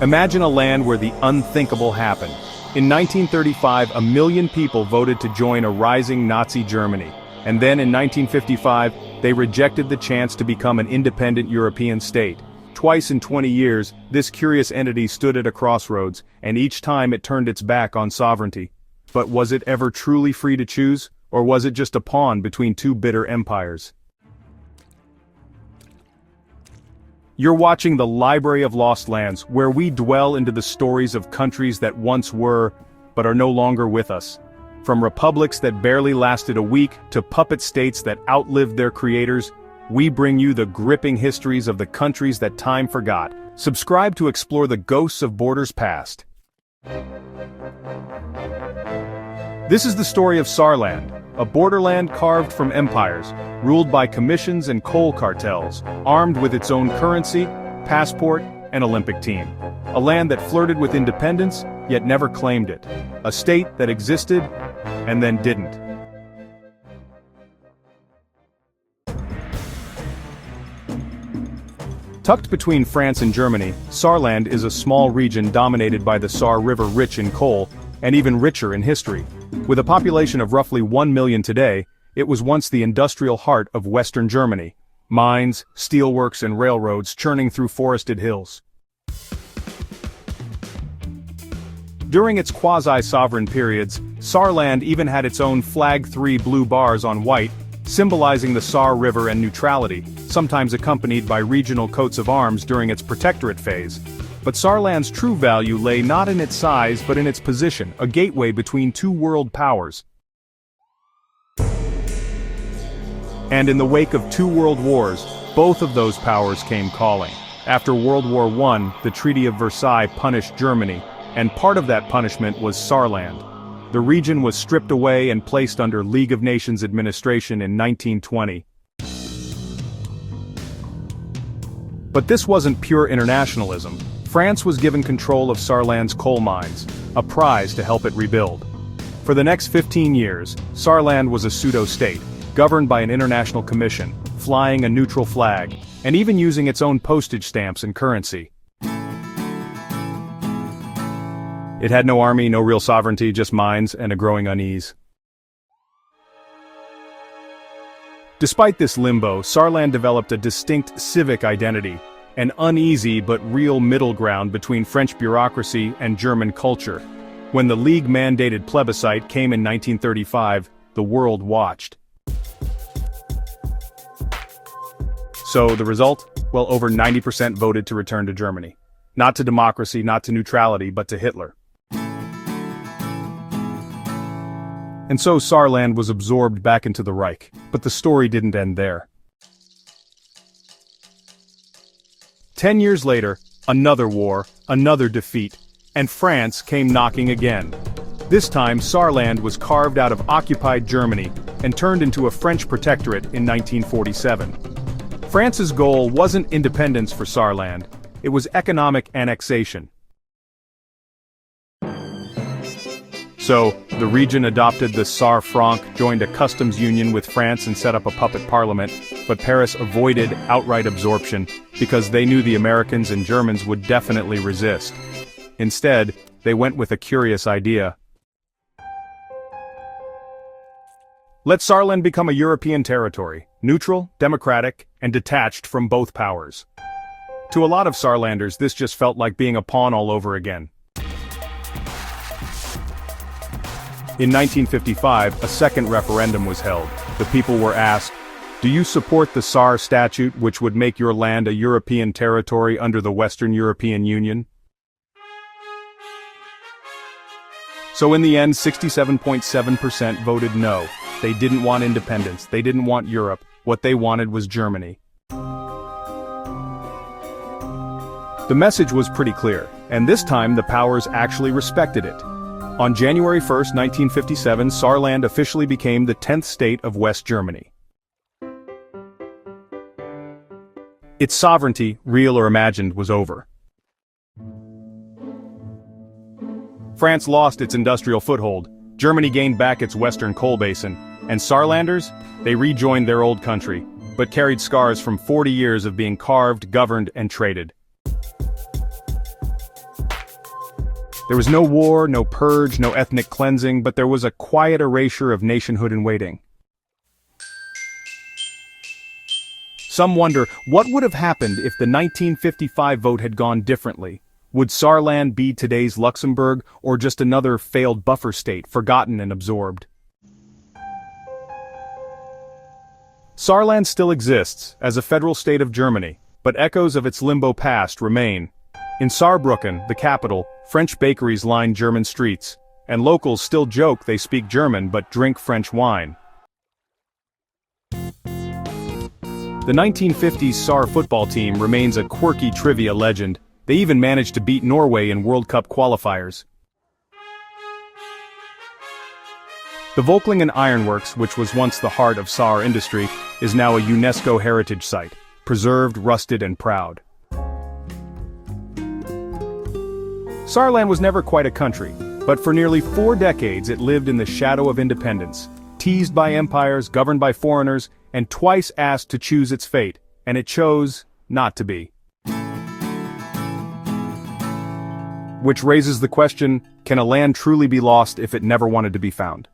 Imagine a land where the unthinkable happened. In 1935, 1 million people voted to join a rising Nazi Germany. And then in 1955, they rejected the chance to become an independent European state. Twice in 20 years, this curious entity stood at a crossroads, and each time it turned its back on sovereignty. But was it ever truly free to choose, or was it just a pawn between two bitter empires? You're watching the Library of Lost Lands, where we dwell into the stories of countries that once were, but are no longer with us. From republics that barely lasted a week to puppet states that outlived their creators, we bring you the gripping histories of the countries that time forgot. Subscribe to explore the ghosts of borders past. This is the story of Saarland, a borderland carved from empires, ruled by commissions and coal cartels, armed with its own currency, passport, and Olympic team. A land that flirted with independence, yet never claimed it. A state that existed, and then didn't. Tucked between France and Germany, Saarland is a small region dominated by the Saar River, rich in coal, and even richer in history. With a population of roughly 1 million today, it was once the industrial heart of Western Germany. Mines, steelworks and railroads churning through forested hills. During its quasi-sovereign periods, Saarland even had its own flag, 3 blue bars on white, symbolizing the Saar River and neutrality, sometimes accompanied by regional coats of arms during its protectorate phase. But Saarland's true value lay not in its size but in its position, a gateway between two world powers. And in the wake of 2 world wars, both of those powers came calling. After World War I, the Treaty of Versailles punished Germany, and part of that punishment was Saarland. The region was stripped away and placed under League of Nations administration in 1920. But this wasn't pure internationalism. France was given control of Saarland's coal mines, a prize to help it rebuild. For the next 15 years, Saarland was a pseudo-state, governed by an international commission, flying a neutral flag, and even using its own postage stamps and currency. It had no army, no real sovereignty, just mines and a growing unease. Despite this limbo, Saarland developed a distinct civic identity, an uneasy but real middle ground between French bureaucracy and German culture. When the League-mandated plebiscite came in 1935, the world watched. So the result? Well, over 90% voted to return to Germany. Not to democracy, not to neutrality, but to Hitler. And so Saarland was absorbed back into the Reich, but the story didn't end there. 10 years later, another war, another defeat, and France came knocking again. This time, Saarland was carved out of occupied Germany and turned into a French protectorate in 1947. France's goal wasn't independence for Saarland, it was economic annexation. So, the region adopted the Saar franc, joined a customs union with France and set up a puppet parliament, but Paris avoided outright absorption because they knew the Americans and Germans would definitely resist. Instead, they went with a curious idea. Let Saarland become a European territory, neutral, democratic, and detached from both powers. To a lot of Saarlanders, this just felt like being a pawn all over again. In 1955, a second referendum was held. The people were asked, "Do you support the Saar Statute, which would make your land a European territory under the Western European Union?" So in the end, 67.7% voted no. They didn't want independence, they didn't want Europe, what they wanted was Germany. The message was pretty clear, and this time the powers actually respected it. On January 1, 1957, Saarland officially became the 10th state of West Germany. Its sovereignty, real or imagined, was over. France lost its industrial foothold, Germany gained back its western coal basin, and Saarlanders, they rejoined their old country, but carried scars from 40 years of being carved, governed, and traded. There was no war, no purge, no ethnic cleansing, but there was a quiet erasure of nationhood in waiting. Some wonder, what would have happened if the 1955 vote had gone differently? Would Saarland be today's Luxembourg, or just another failed buffer state, forgotten and absorbed? Saarland still exists, as a federal state of Germany, but echoes of its limbo past remain. In Saarbrücken, the capital, French bakeries line German streets, and locals still joke they speak German but drink French wine. The 1950s Saar football team remains a quirky trivia legend. They even managed to beat Norway in World Cup qualifiers. The Völklingen Ironworks, which was once the heart of Saar industry, is now a UNESCO heritage site, preserved, rusted, and proud. Saarland was never quite a country, but for nearly 4 decades it lived in the shadow of independence, teased by empires, governed by foreigners, and twice asked to choose its fate, and it chose not to be. Which raises the question, can a land truly be lost if it never wanted to be found?